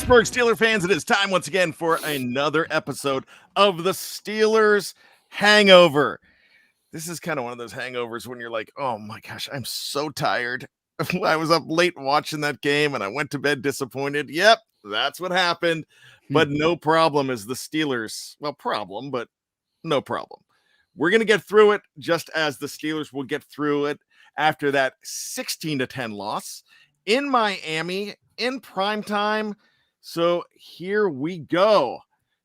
Pittsburgh Steelers fans, it is time once again for another episode of the Steelers Hangover. This is kind of one of those hangovers when you're like, oh my gosh, I'm so tired. I was up late watching that game and I went to bed disappointed. Yep, that's what happened. But no problem as the Steelers, well, problem, but no problem. We're going to get through it just as the Steelers will get through it after that 16-10 loss in Miami in primetime. So here we go.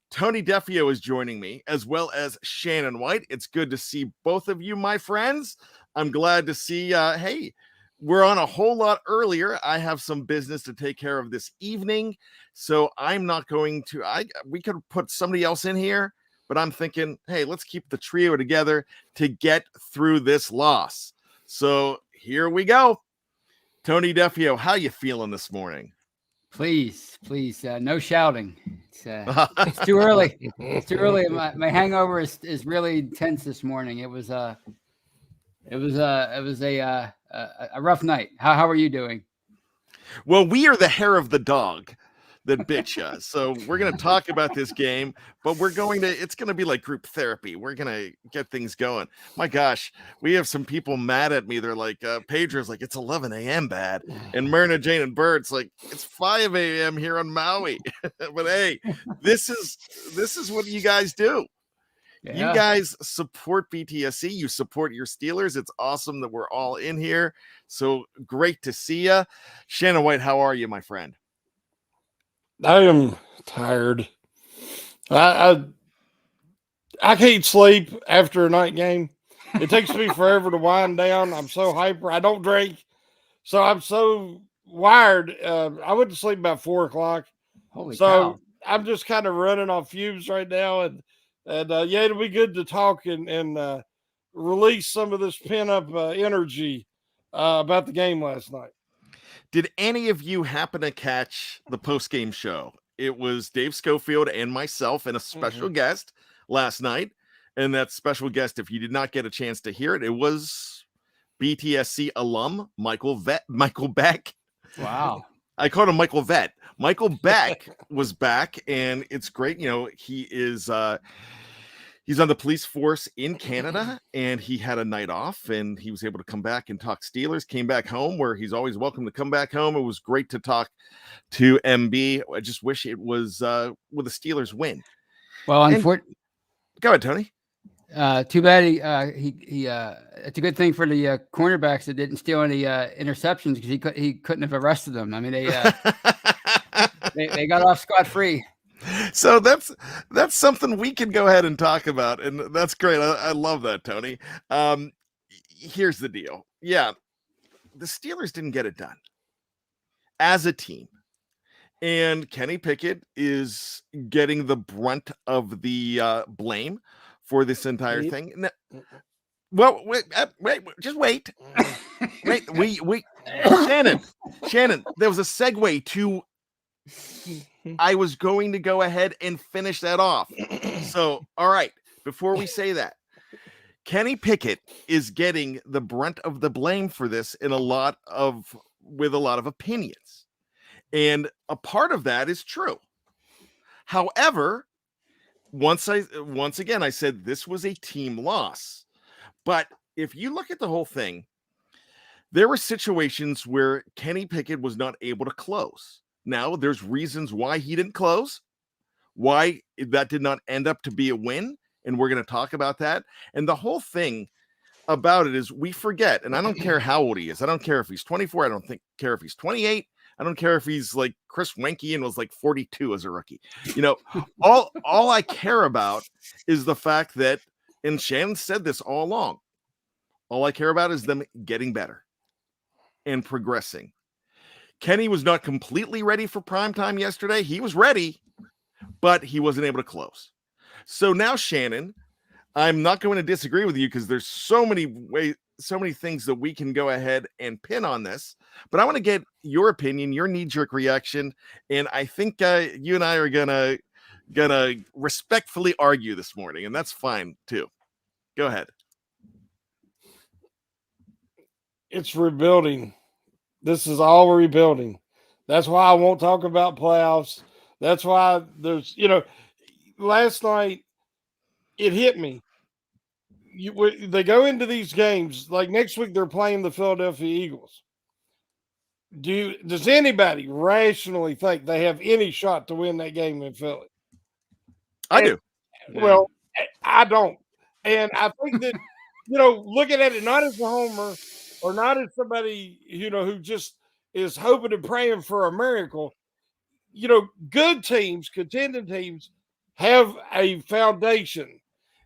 Tony Defeo is joining me, as well as Shannon White. It's good to see both of you, my friends. I'm glad to see, hey, we're on a whole lot earlier. I have some business to take care of this evening, so I'm not going to, we could put somebody else in here, but I'm thinking, hey, let's keep the trio together to get through this loss. So here we go. Tony Defeo, how you feeling this morning? Please, no shouting. It's too early. It's too early. My hangover is really intense this morning. It was a rough night. How are you doing? Well, we are the hair of the dog that bit you. So we're going to talk about this game, but it's going to be like group therapy. We're going to get things going. My gosh, we have some people mad at me. They're like, Pedro's like, it's 11 a.m. bad. And Myrna, Jane, and Bert's like, it's 5 a.m. here on Maui. But hey, this is what you guys do. Yeah. You guys support BTSC. You support your Steelers. It's awesome that we're all in here. So great to see you. Shannon White, how are you, my friend? I am tired. I can't sleep after a night game. It takes me forever to wind down. I'm so hyper. I don't drink, so I'm so wired. I went to sleep about 4 o'clock. Holy cow. I'm just kind of running on fumes right now, and yeah, it'll be good to talk and release some of this pent up energy about the game last night. Did any of you happen to catch the post-game show? It was Dave Schofield and myself and a special guest last night. And that special guest, if you did not get a chance to hear it, it was BTSC alum Michael Beck. Wow. I called him Michael Vet. Michael Beck was back, and it's great. You know, he is he's on the police force in Canada, and he had a night off, and he was able to come back and talk Steelers, came back home where he's always welcome to come back home. It was great to talk to MB. I just wish it was with a Steelers win. Well, go ahead, Tony. Too bad he it's a good thing for the cornerbacks that didn't steal any interceptions, because he couldn't have arrested them. I mean, they got off scot-free. So that's something we can go ahead and talk about, and that's great. I love that, Tony. Here's the deal. Yeah, the Steelers didn't get it done as a team, and Kenny Pickett is getting the brunt of the blame for this entire thing. Now, well, wait, just wait. Wait, we Shannon, there was a segue to. I was going to go ahead and finish that off. So, all right, before we say that, Kenny Pickett is getting the brunt of the blame for this with a lot of opinions. And a part of that is true. However, once again, I said this was a team loss. But if you look at the whole thing, there were situations where Kenny Pickett was not able to close. Now, there's reasons why he didn't close, why that did not end up to be a win, and we're going to talk about that. And the whole thing about it is we forget, and I don't care how old he is. I don't care if he's 24. I don't care if he's 28. I don't care if he's like Chris Wenke and was like 42 as a rookie. You know, all I care about is the fact that, and Shannon said this all along, all I care about is them getting better and progressing. Kenny was not completely ready for primetime yesterday. He was ready, but he wasn't able to close. So now, Shannon, I'm not going to disagree with you because there's so many things that we can go ahead and pin on this, but I want to get your opinion, your knee-jerk reaction, and I think you and I are gonna respectfully argue this morning, and that's fine too. Go ahead. It's rebuilding. This is all rebuilding. That's why I won't talk about playoffs. That's why there's, last night it hit me. They go into these games like next week. They're playing the Philadelphia Eagles. Does anybody rationally think they have any shot to win that game in Philly? I do. Well, I don't. And I think that, looking at it not as a homer or not as somebody, who just is hoping and praying for a miracle, good teams, contending teams have a foundation.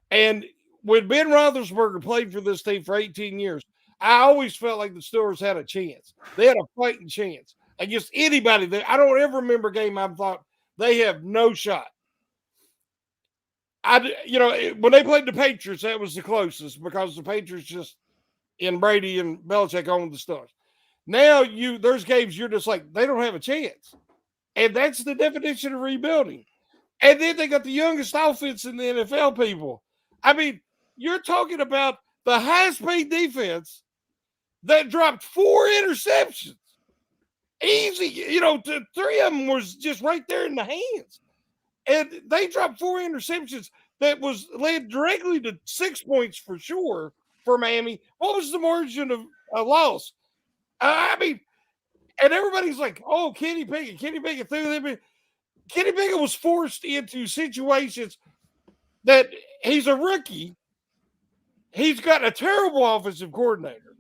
And when Ben Roethlisberger played for this team for 18 years, I always felt like the Steelers had a chance. They had a fighting chance against anybody. I don't ever remember a game I thought they have no shot. When they played the Patriots, that was the closest because the Patriots just in Brady and Belichick owned the Steelers. Now there's games you're just like, they don't have a chance. And that's the definition of rebuilding. And then they got the youngest offense in the NFL, people. I mean, you're talking about the highest paid defense that dropped 4 interceptions. Easy, 3 of them was just right there in the hands. And they dropped 4 interceptions that was led directly to 6 points for sure for Miami. What was the margin of a loss? And everybody's like, oh, Kenny Pickett threw them. Kenny Pickett was forced into situations that he's a rookie. He's got a terrible offensive coordinator.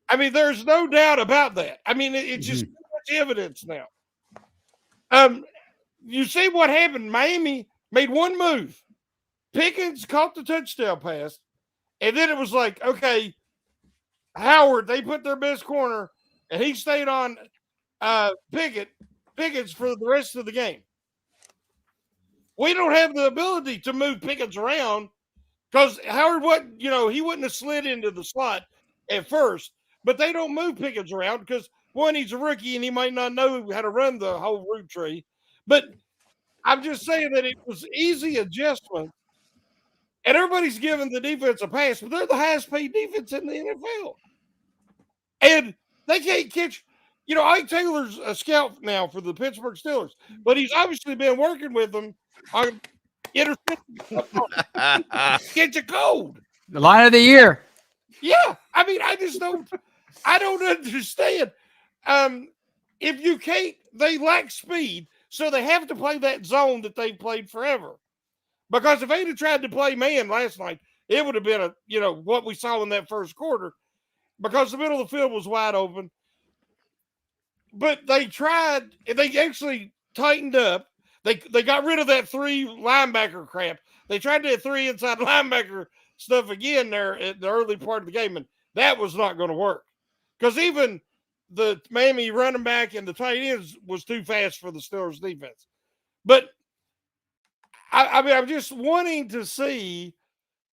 I mean, there's no doubt about that. I mean, it's just too much evidence now. You see what happened. Miami made one move. Pickens caught the touchdown pass, and then it was like, okay, Howard, they put their best corner, and he stayed on Pickens for the rest of the game. We don't have the ability to move Pickens around because Howard he wouldn't have slid into the slot at first, but they don't move Pickens around because, one, he's a rookie and he might not know how to run the whole route tree. But I'm just saying that it was easy adjustment, and everybody's giving the defense a pass, but they're the highest paid defense in the NFL. And they can't catch. Ike Taylor's a scout now for the Pittsburgh Steelers, but he's obviously been working with them on interception. Catch a cold. The line of the year. Yeah. I mean, I don't understand. If you can't, they lack speed, so they have to play that zone that they played forever. Because if they'd have tried to play man last night, it would have been what we saw in that first quarter, because the middle of the field was wide open. But they tried, and they actually tightened up. They got rid of that 3 linebacker crap. They tried to do 3 inside linebacker stuff again there at the early part of the game, and that was not going to work. Because even the Miami running back and the tight ends was too fast for the Steelers defense. But I'm just wanting to see.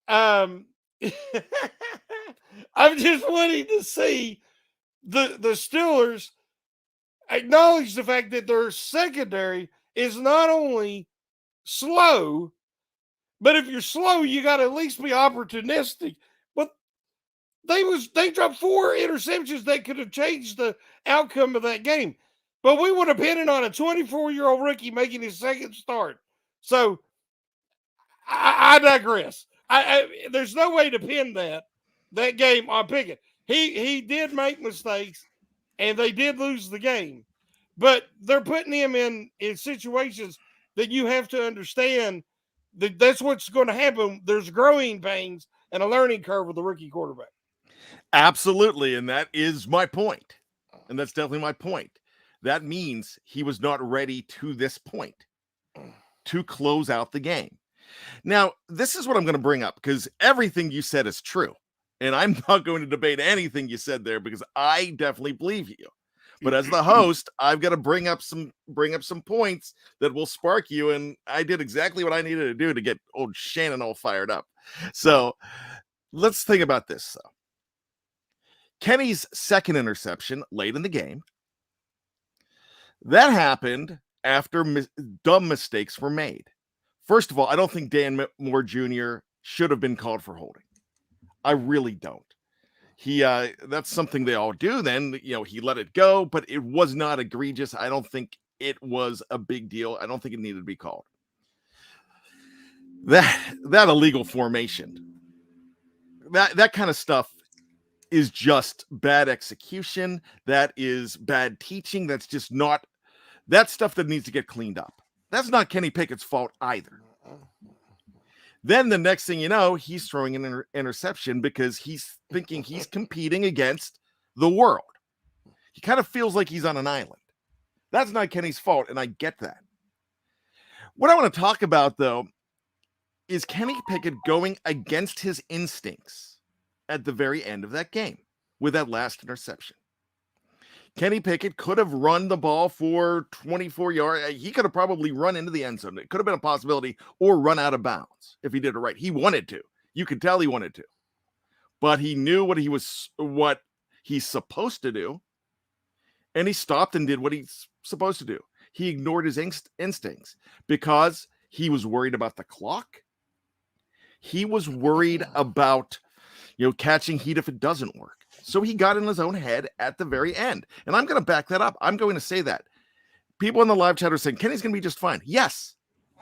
I'm just wanting to see the Steelers acknowledge the fact that their secondary is not only slow, but if you're slow, you got to at least be opportunistic. But they dropped 4 interceptions that could have changed the outcome of that game. But we would have pinned on a 24-year-old rookie making his second start. So I digress. There's no way to pin that game on Pickett. He did make mistakes, and they did lose the game. But they're putting him in situations that you have to understand that that's what's going to happen. There's growing pains and a learning curve with the rookie quarterback. Absolutely, and that is my point. And that's definitely my point. That means he was not ready to this point to close out the game. Now, this is what I'm going to bring up, because everything you said is true. And I'm not going to debate anything you said there, because I definitely believe you. But as the host, I've got to bring up some points that will spark you. And I did exactly what I needed to do to get old Shannon all fired up. So let's think about this, though. Kenny's second interception late in the game. That happened after dumb mistakes were made. First of all, I don't think Dan Moore Jr. should have been called for holding. I really don't. That's something they all do. Then, he let it go, but it was not egregious. I don't think it was a big deal. I don't think it needed to be called. That illegal formation, that kind of stuff is just bad execution. That is bad teaching. That's just not that stuff that needs to get cleaned up. That's not Kenny Pickett's fault either. Then the next thing you know, he's throwing an interception because he's thinking he's competing against the world. He kind of feels like he's on an island. That's not Kenny's fault, and I get that. What I want to talk about, though, is Kenny Pickett going against his instincts at the very end of that game with that last interception. Kenny Pickett could have run the ball for 24 yards. He could have probably run into the end zone. It could have been a possibility, or run out of bounds if he did it right. He wanted to. You could tell he wanted to. But he knew what he's supposed to do, and he stopped and did what he's supposed to do. He ignored his instincts because he was worried about the clock. He was worried about, catching heat if it doesn't work. So he got in his own head at the very end. And I'm going to back that up. I'm going to say that. People in the live chat are saying, Kenny's going to be just fine. Yes,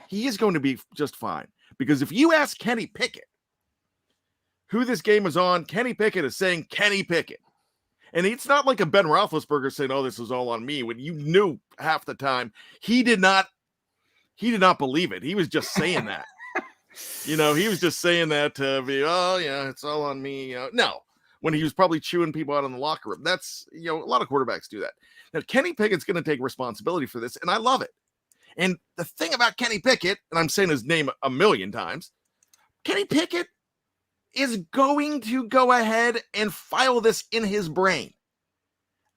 he is going to be just fine. Because if you ask Kenny Pickett who this game is on, Kenny Pickett is saying Kenny Pickett. And it's not like a Ben Roethlisberger saying, oh, this is all on me. When you knew half the time, he did not believe it. He was just saying that. He was just saying that to be, oh, yeah, it's all on me. No. When he was probably chewing people out in the locker room. That's, a lot of quarterbacks do that. Now, Kenny Pickett's going to take responsibility for this, and I love it. And the thing about Kenny Pickett, and I'm saying his name a million times, Kenny Pickett is going to go ahead and file this in his brain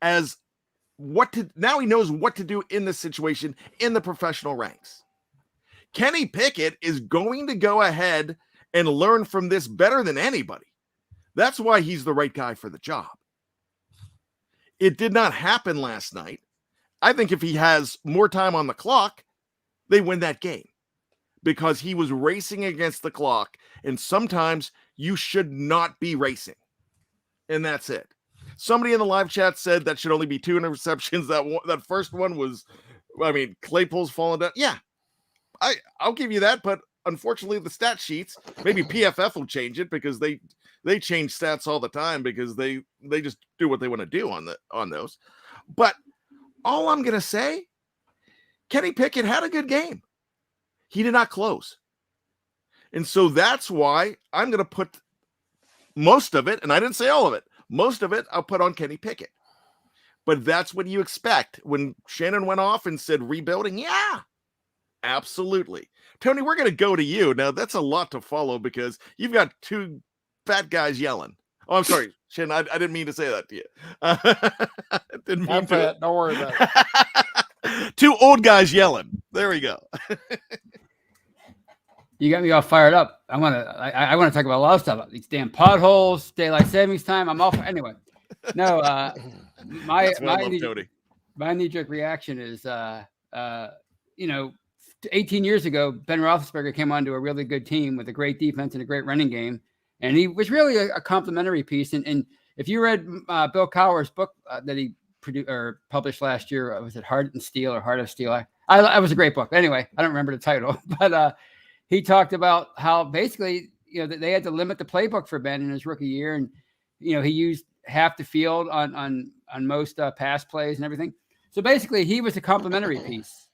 as now he knows what to do in this situation in the professional ranks. Kenny Pickett is going to go ahead and learn from this better than anybody. That's why he's the right guy for the job. It did not happen last night. I think if he has more time on the clock, they win that game because he was racing against the clock. And sometimes you should not be racing. And that's it. Somebody in the live chat said that should only be 2 interceptions. That first one was, Claypool's falling down. Yeah, I'll give you that. But unfortunately, the stat sheets, maybe PFF will change it because they change stats all the time because they just do what they want to do on those. But all I'm going to say, Kenny Pickett had a good game. He did not close. And so that's why I'm going to put most of it, and I didn't say all of it, most of it I'll put on Kenny Pickett. But that's what you expect. When Shannon went off and said rebuilding, yeah, absolutely. Tony, we're going to go to you. Now, that's a lot to follow because you've got 2 fat guys yelling. Oh, I'm sorry, Shannon. I didn't mean to say that to you. Didn't mean to. Don't worry about it. 2 old guys yelling. There we go. You got me all fired up. I want to talk about a lot of stuff. These damn potholes, daylight savings time. I'm off. Anyway, no. My knee-jerk reaction is, 18 years ago, Ben Roethlisberger came onto a really good team with a great defense and a great running game, and he was really a complimentary piece. And if you read Bill Cowher's book that he published last year, was it Heart and Steel or Heart of Steel? I was a great book. Anyway, I don't remember the title, but he talked about how basically, they had to limit the playbook for Ben in his rookie year, and he used half the field on most pass plays and everything. So basically, he was a complimentary piece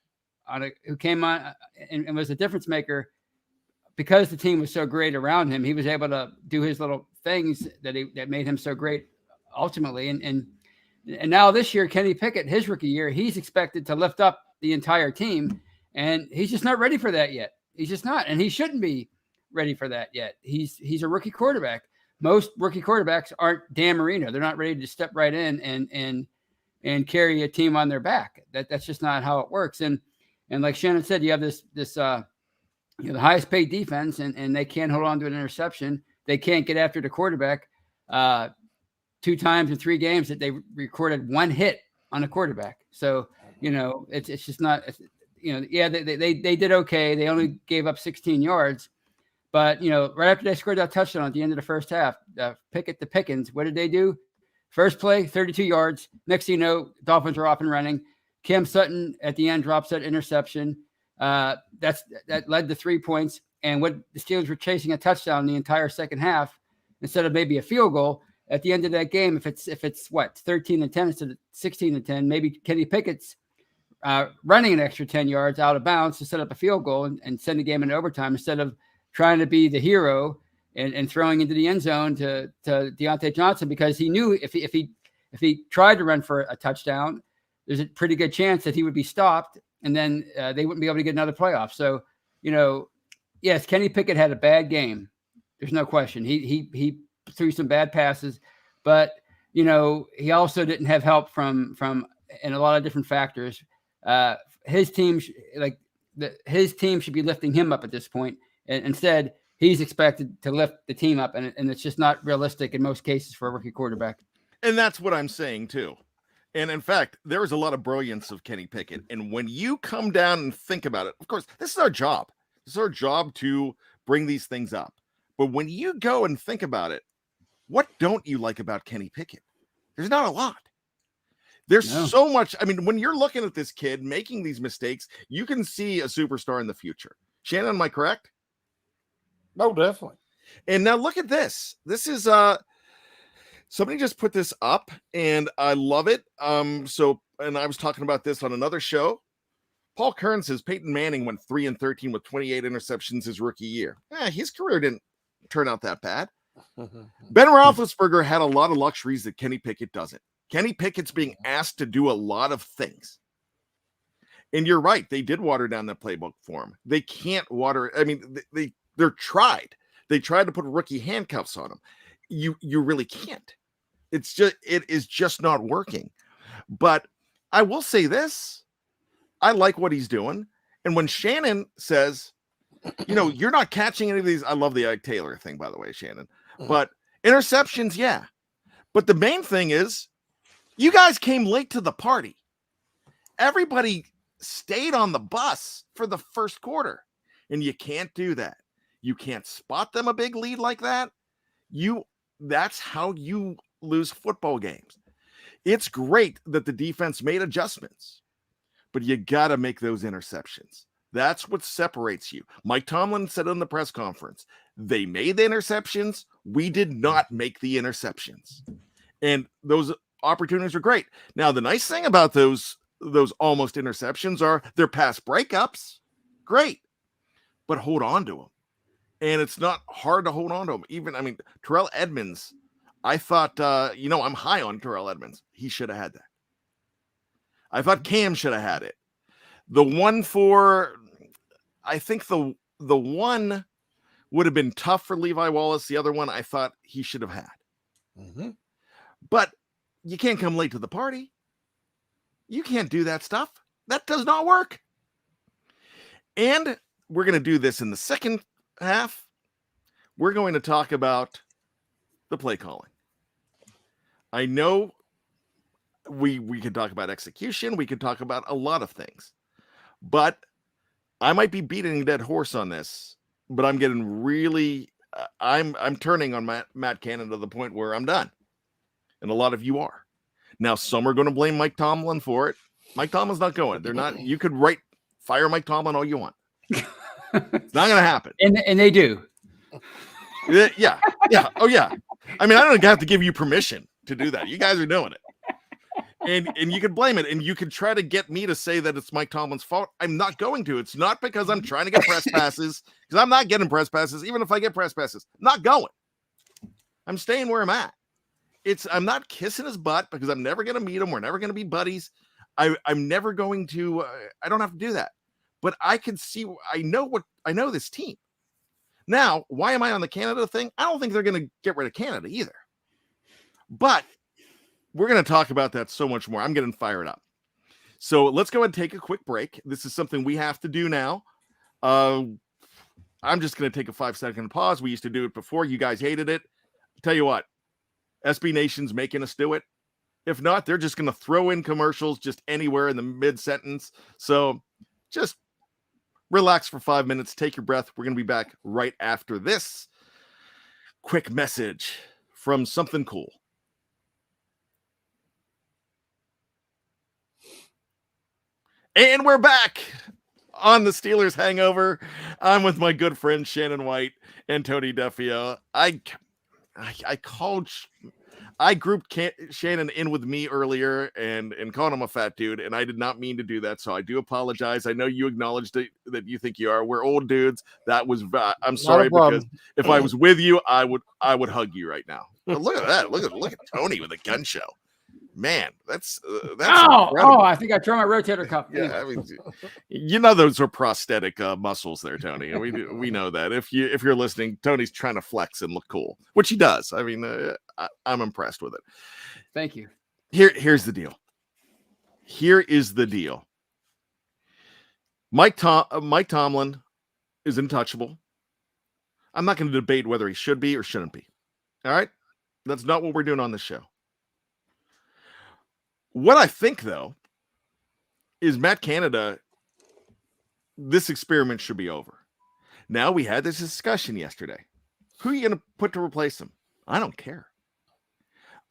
who came on and was a difference maker because the team was so great around him. He was able to do his little things that made him so great ultimately. And now this year, Kenny Pickett, his rookie year, he's expected to lift up the entire team, and he's just not ready for that yet. He's just not, and he shouldn't be ready for that yet. He's a rookie quarterback. Most rookie quarterbacks aren't Dan Marino. They're not ready to step right in and carry a team on their back. That's just not how it works. And like Shannon said, you have this the highest paid defense, and they can't hold on to an interception. They can't get after the quarterback 2 times in 3 games that they recorded 1 hit on a quarterback. So, it's just not, they did okay. They only gave up 16 yards, but right after they scored that touchdown at the end of the first half, Pickett the Pickens, what did they do? First play, 32 yards. Next thing you know, Dolphins are off and running. Cam Sutton at the end drops that interception. That led to 3 points. And what the Steelers were chasing a touchdown the entire second half instead of maybe a field goal at the end of that game. If it's what 13-10 instead of 16-10, maybe Kenny Pickett's running an extra 10 yards out of bounds to set up a field goal and send the game into overtime instead of trying to be the hero and throwing into the end zone to Deontay Johnson, because he knew if he tried to run for a touchdown, there's a pretty good chance that he would be stopped, and then they wouldn't be able to get another playoff. So, yes, Kenny Pickett had a bad game. There's no question. He threw some bad passes, but he also didn't have help from and a lot of different factors. His team should be lifting him up at this point, and instead he's expected to lift the team up, and it's just not realistic in most cases for a rookie quarterback. And that's what I'm saying too. And in fact, there was a lot of brilliance of Kenny Pickett. And when you come down and think about it, of course, this is our job. This is our job to bring these things up. But when you go and think about it, what don't you like about Kenny Pickett? There's not a lot. There's so much. I mean, when you're looking at this kid making these mistakes, you can see a superstar in the future. Shannon, am I correct? No, definitely. And now look at this. This is somebody just put this up, and I love it. And I was talking about this on another show. Paul Kern says Peyton Manning went 3-13 with 28 interceptions his rookie year. His career didn't turn out that bad. Ben Roethlisberger had a lot of luxuries that Kenny Pickett doesn't. Kenny Pickett's being asked to do a lot of things. And you're right. They did water down the playbook for him. They can't water. I mean, they're tried. They tried to put rookie handcuffs on him. You really can't. It is just not working. But I will say this. I like what he's doing. And when Shannon says, you're not catching any of these. I love the Ike Taylor thing, by the way, Shannon. But interceptions, yeah. But the main thing is, you guys came late to the party. Everybody stayed on the bus for the first quarter, and you can't do that. You can't spot them a big lead like that. That's how you lose football games. It's great that the defense made adjustments, but you got to make those interceptions. That's what separates you. Mike Tomlin said in the press conference, they made the interceptions. We did not make the interceptions. And those opportunities are great. Now, the nice thing about those almost interceptions are they're pass breakups. Great. But hold on to them. And it's not hard to hold on to them. Terrell Edmonds, I thought, I'm high on Terrell Edmonds. He should have had that. I thought Cam should have had it. The one I think the one would have been tough for Levi Wallace. The other one I thought he should have had. Mm-hmm. But you can't come late to the party. You can't do that stuff. That does not work. And we're going to do this in the second half. We're going to talk about the play calling. I know we could talk about execution. We could talk about a lot of things. But I might be beating a dead horse on this, but I'm getting really I'm turning on Matt Cannon to the point where I'm done. And a lot of you are. Now, some are going to blame Mike Tomlin for it. Mike Tomlin's not going. They're not. You could fire Mike Tomlin all you want. It's not going to happen. And they do. Yeah. Oh, yeah. I don't have to give you permission to do that. You guys are doing it. And you can blame it. And you can try to get me to say that it's Mike Tomlin's fault. I'm not going to. It's not because I'm trying to get press passes, because I'm not getting press passes. Even if I get press passes, I'm not going. I'm staying where I'm at. I'm not kissing his butt because I'm never going to meet him. We're never going to be buddies. I'm never going to, I don't have to do that. But I can see, I know this team. Now, why am I on the Canada thing? I don't think they're going to get rid of Canada either. But we're going to talk about that so much more. I'm getting fired up. So let's go ahead and take a quick break. This is something we have to do now. I'm just going to take a 5-second pause. We used to do it before. You guys hated it. I'll tell you what, SB Nation's making us do it. If not, they're just going to throw in commercials just anywhere in the mid-sentence. So just relax for 5 minutes. Take your breath. We're going to be back right after this quick message from something cool. And we're back on the Steelers Hangover. I'm with my good friend Shannon White and Tony Defeo. I grouped Shannon in with me earlier and called him a fat dude, and I did not mean to do that, so I do apologize. I know you acknowledged that you think you are. We're old dudes. That was I'm sorry, because if I was with you, I would hug you right now. But look at that. Look at Tony with a gun show. Man, that's oh! I think I tore my rotator cuff. Yeah, I mean, you know those are prosthetic muscles there, Tony. We know that. If you're listening, Tony's trying to flex and look cool, which he does. I mean, I'm impressed with it. Thank you. Here's the deal. Here is the deal. Mike Tomlin is untouchable. I'm not going to debate whether he should be or shouldn't be. All right, that's not what we're doing on this show. What I think, though, is Matt Canada, this experiment should be over. Now, we had this discussion yesterday. Who are you going to put to replace him? I don't care.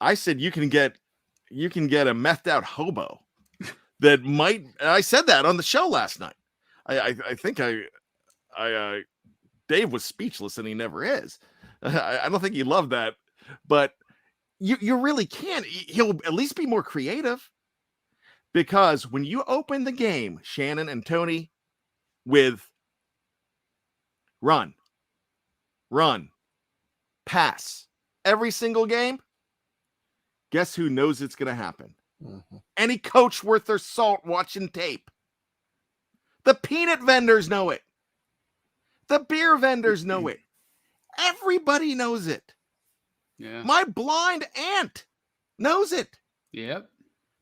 I said you can get a methed out hobo that might. I said that on the show last night. I think Dave was speechless, and he never is. I don't think he loved that, but you really can. He'll at least be more creative, because when you open the game, Shannon and Tony, with run, pass every single game, guess who knows it's going to happen? Mm-hmm. Any coach worth their salt watching tape. The peanut vendors know it. The beer vendors know it. Everybody knows it. Yeah. My blind aunt knows it. Yep.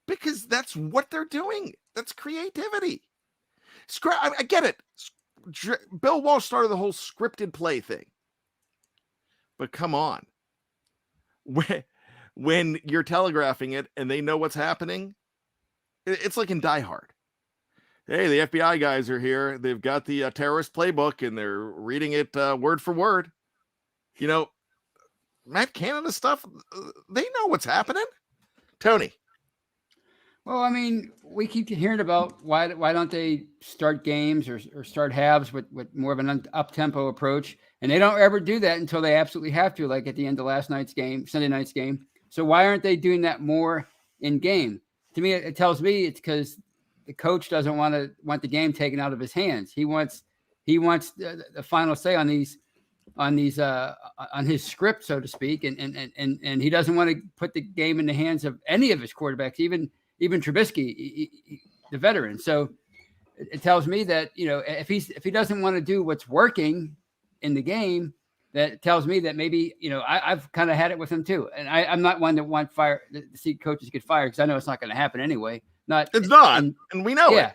Because that's what they're doing. That's creativity. I get it. Bill Walsh started the whole scripted play thing. But come on. When you're telegraphing it and they know what's happening, it's like in Die Hard. Hey, the FBI guys are here. They've got the terrorist playbook and they're reading it word for word. You know, Matt Canada stuff, they know what's happening. Tony. Well, I mean, we keep hearing about why don't they start games or start halves with more of an up-tempo approach, and they don't ever do that until they absolutely have to, like at the end of Sunday night's game. So why aren't they doing that more in game? To me, it tells me it's because the coach doesn't want the game taken out of his hands. He wants the final say on his script, so to speak, and he doesn't want to put the game in the hands of any of his quarterbacks, even Trubisky, the veteran. So it tells me that, you know, if he doesn't want to do what's working in the game, that tells me that maybe, you know, I've kind of had it with him too. And I'm not one that want to see coaches get fired, because I know it's not going to happen anyway. It's not, and we know it.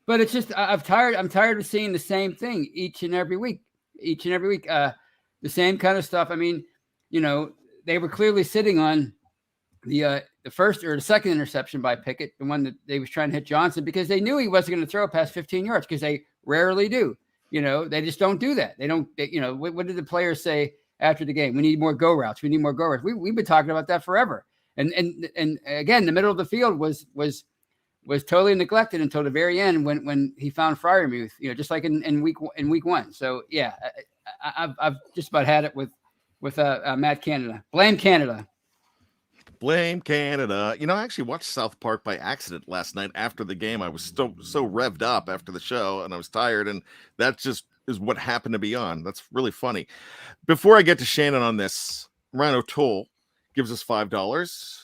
But it's just I'm tired of seeing the same thing each and every week. The same kind of stuff. I mean, you know, they were clearly sitting on the first or the second interception by Pickett, the one that they was trying to hit Johnson, because they knew he wasn't going to throw past 15 yards, because they rarely do. You know, they just don't do that. You know, what did the players say after the game? We need more go routes. We've been talking about that forever. And again, the middle of the field was totally neglected until the very end when he found Freiermuth, you know, just like in week one. So yeah, I've just about had it with Matt Canada. Blame Canada. Blame Canada. You know, I actually watched South Park by accident last night after the game. I was so revved up after the show, and I was tired, and that just is what happened to be on. That's really funny. Before I get to Shannon on this, Ryan O'Toole gives us $5.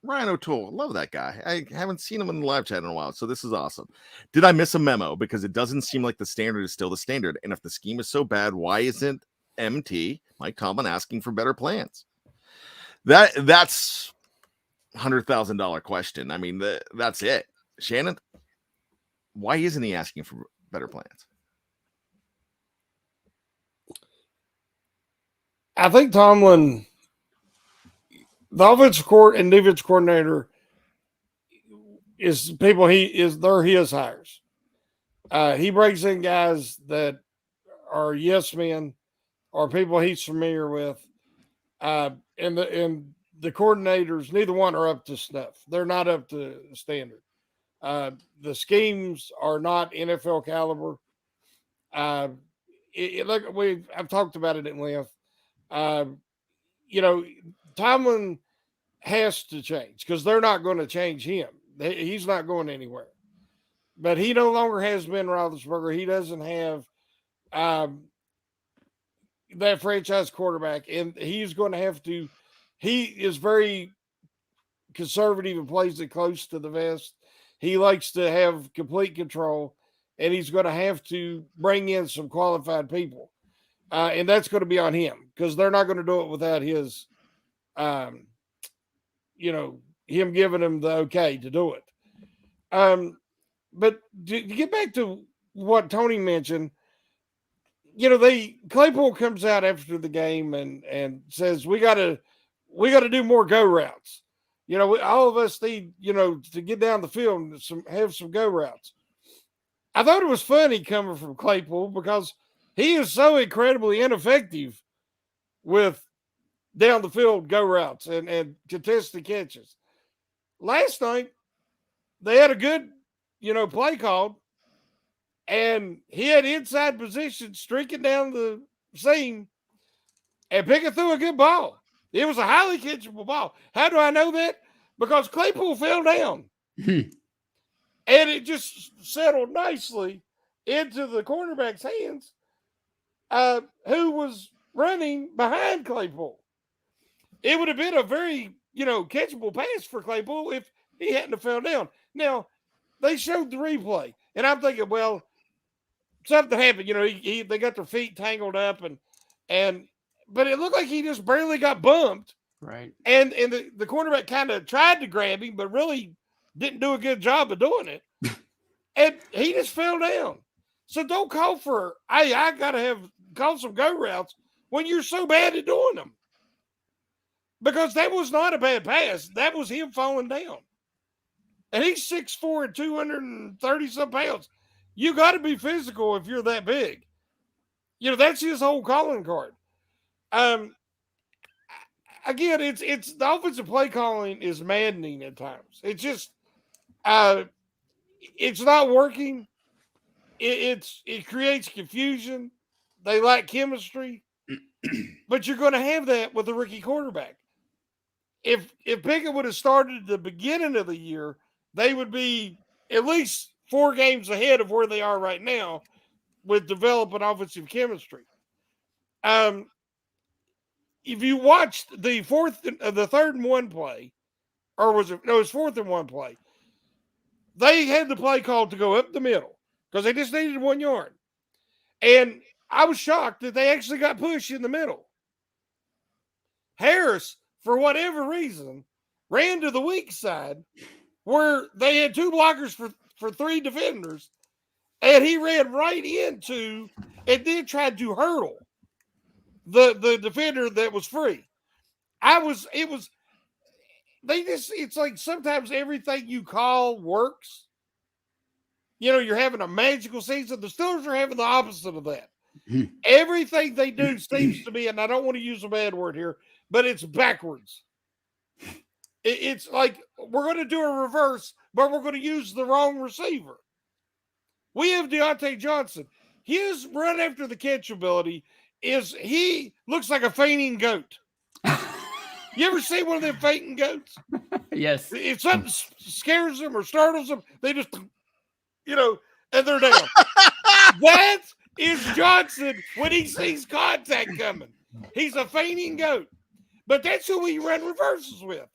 Ryan O'Toole, love that guy. I haven't seen him in the live chat in a while, so this is awesome. Did I miss a memo? Because it doesn't seem like the standard is still the standard. And if the scheme is so bad, why isn't MT, Mike Tomlin, asking for better plans? That's $100,000 question. I mean, that's it. Shannon, why isn't he asking for better plans? I think Tomlin, the offensive court and defense coordinator, is people they're his hires. He brings in guys that are yes men or people he's familiar with. And the coordinators, neither one are up to snuff. They're not up to standard. The schemes are not NFL caliber. Look, I've talked about it at length. Tomlin has to change because they're not going to change him. He's not going anywhere. But he no longer has Ben Roethlisberger. He doesn't have that franchise quarterback, and he's going to have to. He is very conservative and plays it close to the vest. He likes to have complete control, and he's going to have to bring in some qualified people, and that's going to be on him because they're not going to do it without his, him giving him the okay to do it. But to get back to what Tony mentioned, Claypool comes out after the game and says we got to do more go routes. All of us need to get down the field and have some go routes. I thought it was funny coming from Claypool because he is so incredibly ineffective with down the field go routes and contested catches. Last night they had a good play called. And he had inside position streaking down the seam, and Pickett threw a good ball. It was a highly catchable ball. How do I know that? Because Claypool fell down. And it just settled nicely into the cornerback's hands, who was running behind Claypool. It would have been a very, catchable pass for Claypool if he hadn't have fell down. Now, they showed the replay, and I'm thinking, well, something happened, they got their feet tangled up but it looked like he just barely got bumped. Right. And the cornerback kind of tried to grab him, but really didn't do a good job of doing it. And he just fell down. So don't call for, hey, I got to call some go routes when you're so bad at doing them. Because that was not a bad pass. That was him falling down. And he's 6'4" and 230-some pounds. You got to be physical if you're that big. That's his whole calling card. Again, it's the offensive play calling is maddening at times. It's just, it's not working. It creates confusion. They lack chemistry, but you're going to have that with a rookie quarterback. If Pickett would have started at the beginning of the year, they would be at least 4 games ahead of where they are right now with developing offensive chemistry. If you watched the 3rd and 1 play, or was it? No, it was 4th and 1 play. They had the play called to go up the middle because they just needed 1 yard. And I was shocked that they actually got pushed in the middle. Harris, for whatever reason, ran to the weak side where they had 2 blockers for 3 defenders, and he ran right into and then tried to hurdle the defender that was free. It's like sometimes everything you call works. You're having a magical season. The Steelers are having the opposite of that. Everything they do seems to be, and I don't want to use a bad word here, but it's backwards. It's like we're going to do a reverse, but we're going to use the wrong receiver. We have Deontay Johnson. His run after the catch ability he looks like a fainting goat. You ever see one of them fainting goats? Yes. If something scares them or startles them, they just, and they're down. That is Johnson when he sees contact coming. He's a fainting goat. But that's who we run reverses with.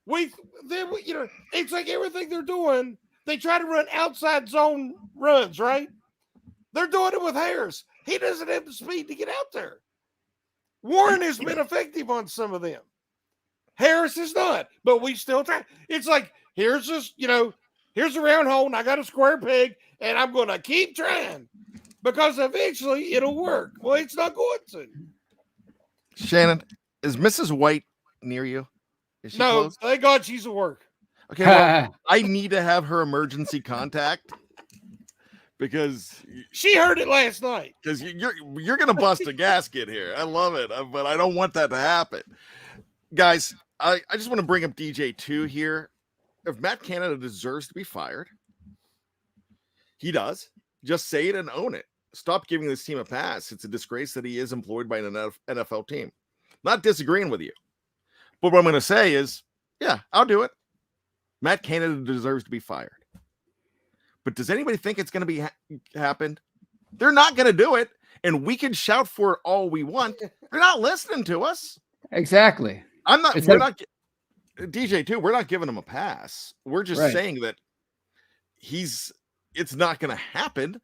It's like everything they're doing, they try to run outside zone runs, right? They're doing it with Harris. He doesn't have the speed to get out there. Warren has been effective on some of them. Harris is not, but we still try. It's like, here's a round hole, and I got a square peg, and I'm going to keep trying because eventually it'll work. Well, it's not going to. Shannon, is Mrs. White near you? Is she No, close? thank God she's at work. Okay, well, I need to have her emergency contact because she heard it last night. Because you're gonna bust a gasket here. I love it, but I don't want that to happen, guys. I just want to bring up DJ2 here. if Matt Canada deserves to be fired, he does. Just say it and own it. Stop giving this team a pass. It's a disgrace that he is employed by an NFL team. Not disagreeing with you. But what I'm going to say is, yeah, I'll do it. Matt Canada deserves to be fired. But does anybody think it's going to be happen? They're not going to do it. And we can shout for it all we want. They're not listening to us. Exactly. We're not DJ too. We're not giving him a pass. We're just saying that it's not going to happen.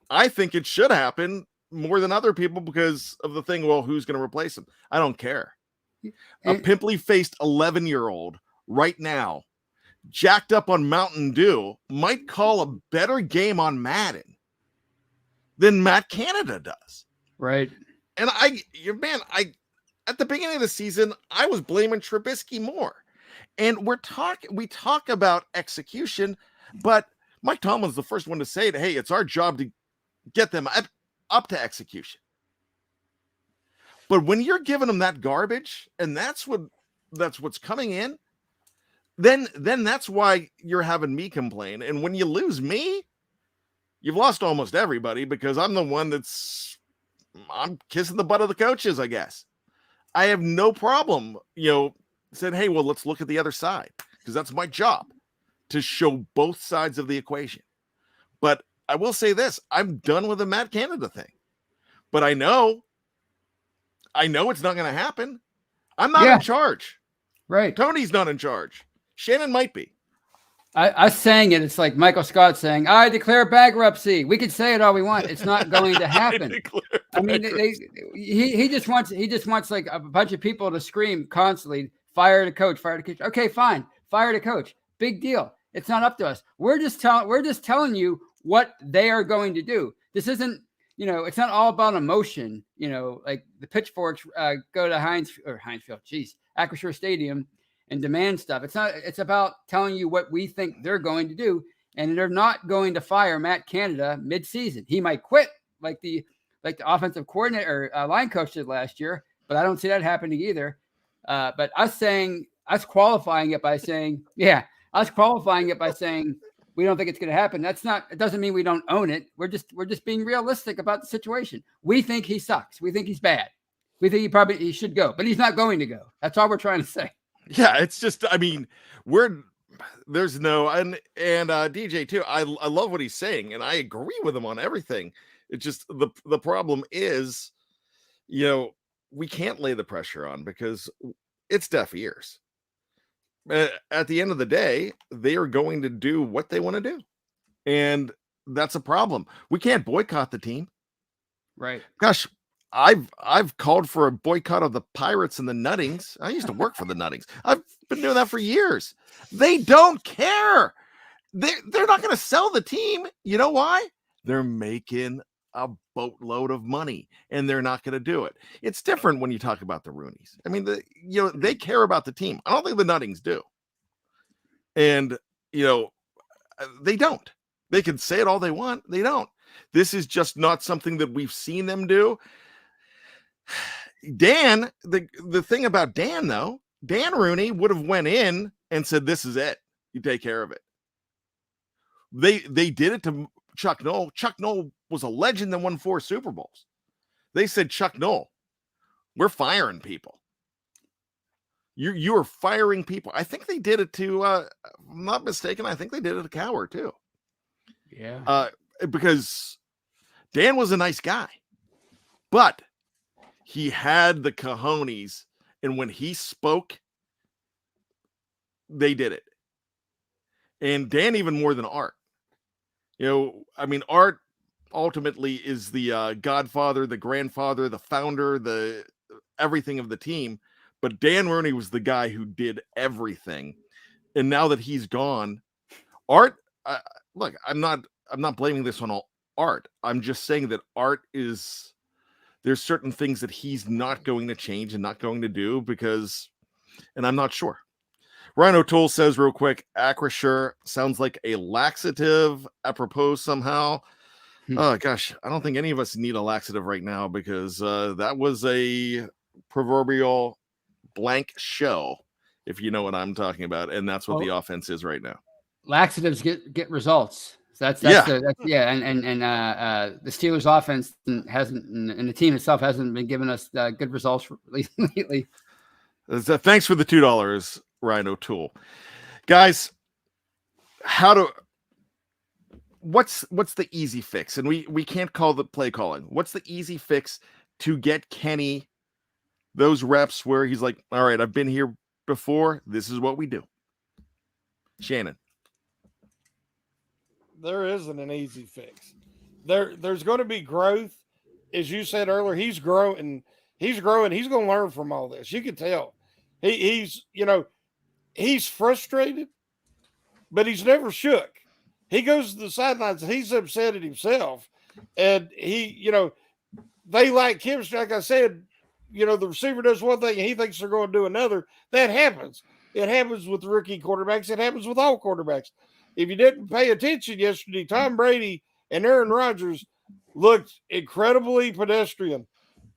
I think it should happen more than other people because of the thing. Well, who's going to replace him? I don't care. A pimply faced 11-year-old right now, jacked up on Mountain Dew, might call a better game on Madden than Matt Canada does. Right. And at the beginning of the season, I was blaming Trubisky more. And we talk about execution, but Mike Tomlin's the first one to say that, hey, it's our job to get them up to execution. But when you're giving them that garbage, and that's what's coming in, then that's why you're having me complain. And when you lose me, you've lost almost everybody because I'm the one I'm kissing the butt of the coaches, I guess. I have no problem, said, hey, well, let's look at the other side because that's my job to show both sides of the equation. But I will say this, I'm done with the Matt Canada thing. But I know it's not going to happen. I'm not in charge. Right. Tony's not in charge. Shannon might be. I saying it. It's like Michael Scott saying, I declare bankruptcy. We can say it all we want. It's not going to happen. I mean, he just wants like a bunch of people to scream constantly, fire the coach, fire the coach. Okay, fine. Fire the coach. Big deal. It's not up to us. We're just telling you what they are going to do. This isn't, it's not all about emotion, like the pitchforks go to Acrisure Stadium and demand stuff. It's about telling you what we think they're going to do. And they're not going to fire Matt Canada mid-season. He might quit like the offensive coordinator or line coach did last year, but I don't see that happening either. But us qualifying it by saying we don't think it's going to happen. It doesn't mean we don't own it. We're just being realistic about the situation. We think he sucks. We think he's bad. We think he should go, but he's not going to go. That's all we're trying to say. Yeah. It's just, there's no, and DJ too. I love what he's saying and I agree with him on everything. It's just the problem is, we can't lay the pressure on because it's deaf ears. At the end of the day, they are going to do what they want to do. And that's a problem. We can't boycott the team. Right. Gosh, I've called for a boycott of the Pirates and the Nuttings. I used to work for the Nuttings. I've been doing that for years. They don't care. They're not going to sell the team. You know why? They're making a boatload of money and they're not going to do it. It's different when you talk about the Rooneys. I mean, they care about the team. I don't think the Nuttings do. And, they don't. They can say it all they want. They don't. This is just not something that we've seen them do. Dan, the thing about Dan, though, Dan Rooney would have went in and said, this is it. You take care of it. They did it to Chuck Noll. Chuck Noll was a legend that won 4 Super Bowls. They said, Chuck Noll, we're firing people. You are firing people. I think they did it to, if I'm not mistaken, I think they did it to Cowher too. Yeah. Because Dan was a nice guy, but he had the cojones, and when he spoke, they did it. And Dan even more than Art. Art ultimately is the godfather, the grandfather, the founder, the everything of the team. But Dan Rooney was the guy who did everything. And now that he's gone, Art, look, I'm not blaming this on Art. I'm just saying that Art there's certain things that he's not going to change and not going to do and I'm not sure. Ryan O'Toole says real quick, Acrisure sounds like a laxative apropos somehow. Oh gosh, I don't think any of us need a laxative right now because that was a proverbial blank show if you know what I'm talking about. And that's what the offense is right now. Laxatives get results. So that's Yeah. And the Steelers offense hasn't, and the team itself hasn't been giving us good results lately. Thanks for the $2, Ryan O'Toole. Guys, what's the easy fix? And we can't call the play calling. What's the easy fix to get Kenny those reps where he's like, all right, I've been here before. This is what we do. Shannon. There isn't an easy fix. There's going to be growth. As you said earlier, he's growing. He's going to learn from all this. You can tell. He's frustrated, but he's never shook. He goes to the sidelines and he's upset at himself. And they lack chemistry. Like I said, the receiver does one thing and he thinks they're going to do another. That happens. It happens with rookie quarterbacks. It happens with all quarterbacks. If you didn't pay attention yesterday, Tom Brady and Aaron Rodgers looked incredibly pedestrian.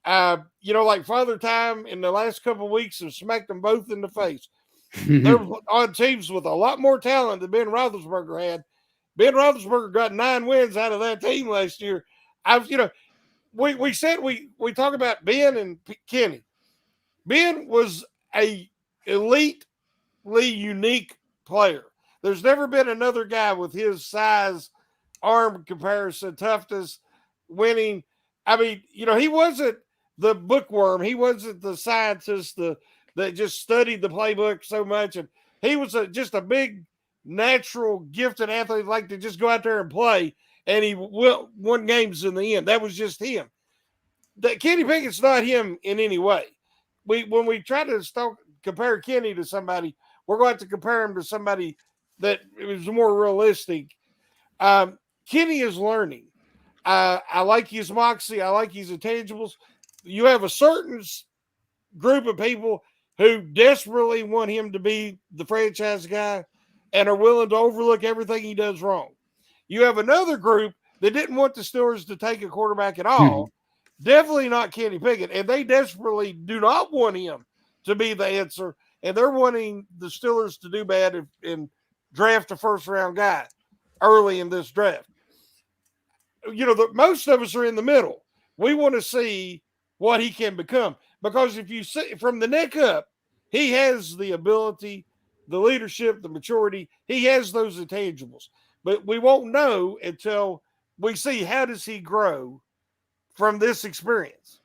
Like Father Time in the last couple of weeks have smacked them both in the face. They're on teams with a lot more talent than Ben Roethlisberger had. Ben Roethlisberger got 9 wins out of that team last year. We said we talk about Ben and Kenny. Ben was a elitely unique player. There's never been another guy with his size, arm comparison, toughness, winning. I mean, he wasn't the bookworm. He wasn't the scientist that just studied the playbook so much. And he was just a big, natural, gifted athlete, like to just go out there and play. And he won games in the end. That was just him. Kenny Pickett's not him in any way. When we try to compare Kenny to somebody, we're going to have to compare him to somebody that is more realistic. Kenny is learning. I like his moxie. I like his intangibles. You have a certain group of people who desperately want him to be the franchise guy and are willing to overlook everything he does wrong. You have another group that didn't want the Steelers to take a quarterback at all. Definitely not Kenny Pickett. And they desperately do not want him to be the answer. And they're wanting the Steelers to do bad and draft a first-round guy early in this draft. Most of us are in the middle. We want to see what he can become. Because if you see from the neck up, he has the ability, the leadership, the maturity. He has those intangibles. But we won't know until we see how does he grow from this experience.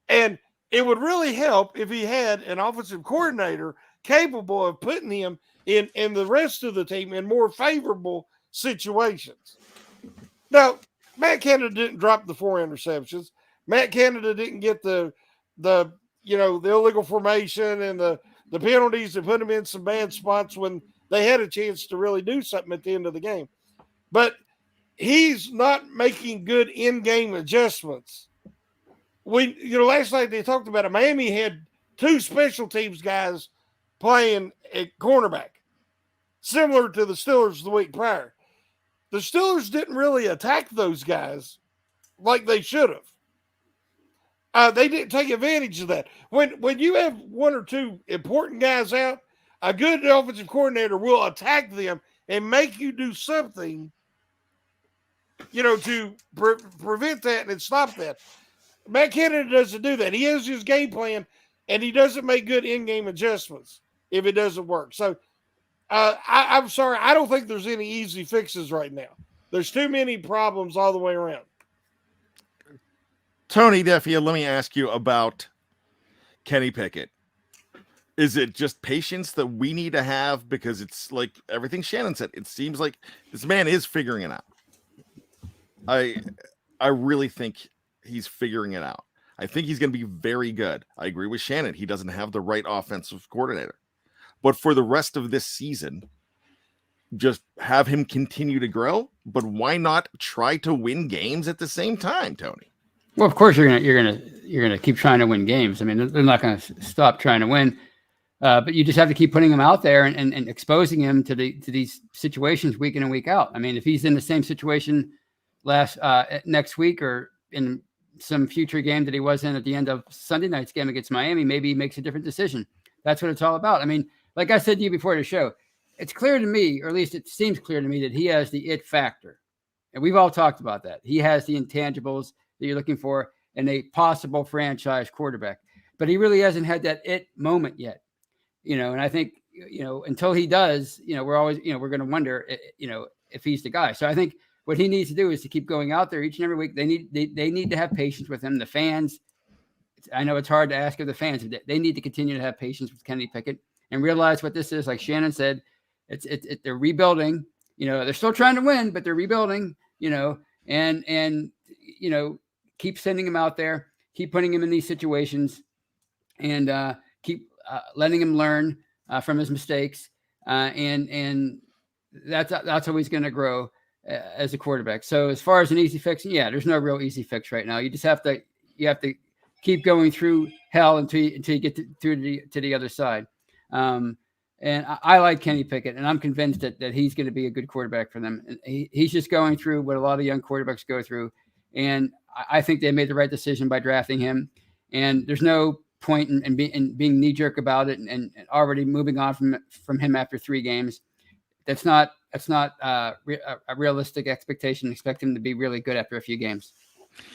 And it would really help if he had an offensive coordinator capable of putting him in the rest of the team in more favorable situations. Now, Matt Canada didn't drop the 4 interceptions. Matt Canada didn't get the illegal formation and the penalties that put him in some bad spots when they had a chance to really do something at the end of the game. But he's not making good in-game adjustments. Last night they talked about it. Miami had 2 special teams guys playing at cornerback, similar to the Steelers the week prior. The Steelers didn't really attack those guys like they should have. They didn't take advantage of that. When you have 1 or 2 important guys out, a good offensive coordinator will attack them and make you do something, to prevent that and stop that. Matt Canada doesn't do that. He has his game plan, and he doesn't make good in-game adjustments if it doesn't work. So I'm sorry. I don't think there's any easy fixes right now. There's too many problems all the way around. Tony Defeo, let me ask you about Kenny Pickett. Is it just patience that we need to have? Because it's like everything Shannon said. It seems like this man is figuring it out. I really think he's figuring it out. I think he's going to be very good. I agree with Shannon. He doesn't have the right offensive coordinator. But for the rest of this season, just have him continue to grow. But why not try to win games at the same time, Tony? Well, of course you're gonna keep trying to win games. I mean, they're not going to stop trying to win, but you just have to keep putting him out there and exposing him to these situations week in and week out. I mean, if he's in the same situation next week or in some future game that he was in at the end of Sunday night's game against Miami, maybe he makes a different decision. that's what it's all about. I mean, like I said to you before the show, it's clear to me, or at least it seems clear to me, that he has the it factor. And we've all talked about that. He has the intangibles that you're looking for in a possible franchise quarterback. But he really hasn't had that it moment yet. And I think, until he does, we're always, we're going to wonder, if he's the guy. So I think what he needs to do is to keep going out there each and every week. They need to have patience with him. The fans, I know it's hard to ask of the fans, but they need to continue to have patience with Kenny Pickett and realize what this is. Like Shannon said, they're rebuilding. They're still trying to win, but they're rebuilding. And keep sending him out there, keep putting him in these situations, and keep letting him learn from his mistakes. And that's how he's going to grow as a quarterback. So as far as an easy fix, there's no real easy fix right now. You just have to keep going through hell until you get to the other side. And I like Kenny Pickett, and I'm convinced that he's going to be a good quarterback for them. And he's just going through what a lot of young quarterbacks go through. And I think they made the right decision by drafting him. And there's no point in being knee-jerk about it and already moving on from him after 3 games. That's not a realistic expectation. Expect him to be really good after a few games.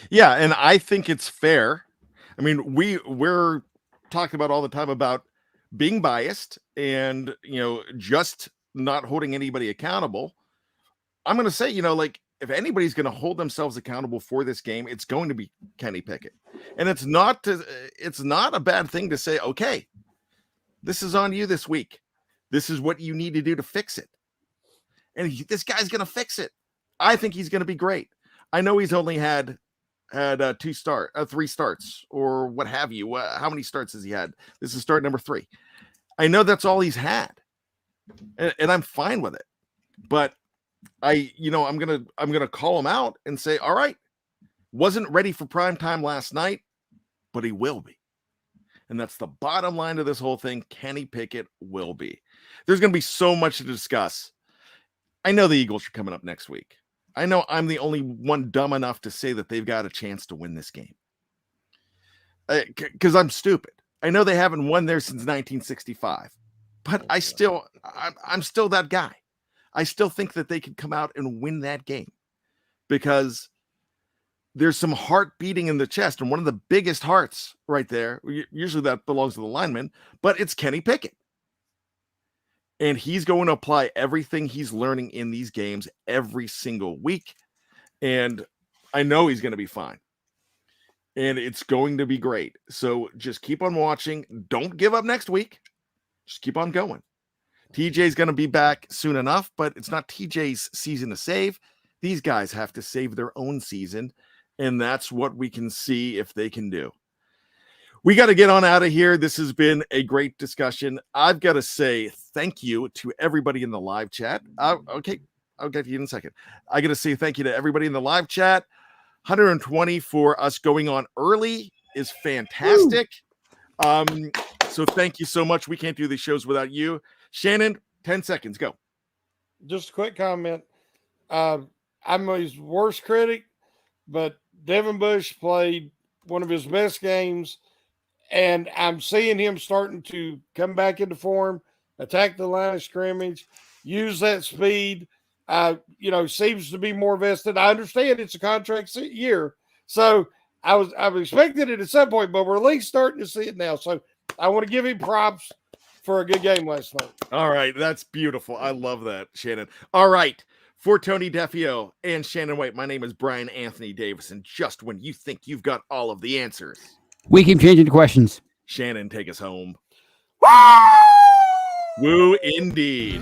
Yeah, and I think it's fair. I mean, we're talking about all the time about being biased and, just not holding anybody accountable. I'm going to say, if anybody's going to hold themselves accountable for this game, it's going to be Kenny Pickett. And it's not a bad thing to say, okay, this is on you this week. This is what you need to do to fix it. And this guy's going to fix it. I think he's going to be great. I know he's only had 3 starts or what have you. How many starts has he had? This is start number 3. I know that's all he's had, and I'm fine with it. But I'm gonna call him out and say, all right, wasn't ready for prime time last night, but he will be. And that's the bottom line of this whole thing. Kenny Pickett will be. There's gonna be so much to discuss. I know the Eagles are coming up next week. I know I'm the only one dumb enough to say that they've got a chance to win this game. Because I'm stupid. I know they haven't won there since 1965. But I'm still that guy. I still think that they could come out and win that game. Because there's some heart beating in the chest. And one of the biggest hearts right there, usually that belongs to the lineman, but it's Kenny Pickett. And he's going to apply everything he's learning in these games every single week. And I know he's going to be fine. And it's going to be great. So just keep on watching. Don't give up next week. Just keep on going. TJ's going to be back soon enough, but it's not TJ's season to save. These guys have to save their own season. And that's what we can see if they can do. We got to get on out of here. This has been a great discussion. I've got to say thank you to everybody in the live chat. Okay, I'll get to you in a second. I got to say thank you to everybody in the live chat. 120 for us going on early is fantastic. So thank you so much. We can't do these shows without you. Shannon, 10 seconds, go. Just a quick comment. I'm his worst critic, but Devin Bush played one of his best games. And I'm seeing him starting to come back into form, attack the line of scrimmage, use that speed. Seems to be more vested. I understand it's a contract year, so I was expecting it at some point, but we're at least starting to see it now. So I want to give him props for a good game last night. All right, that's beautiful. I love that, Shannon. All right, for Tony Defeo and Shannon White, my name is Bryan Anthony Davis, and just when you think you've got all of the answers, we keep changing the questions. Shannon, take us home. Woo indeed.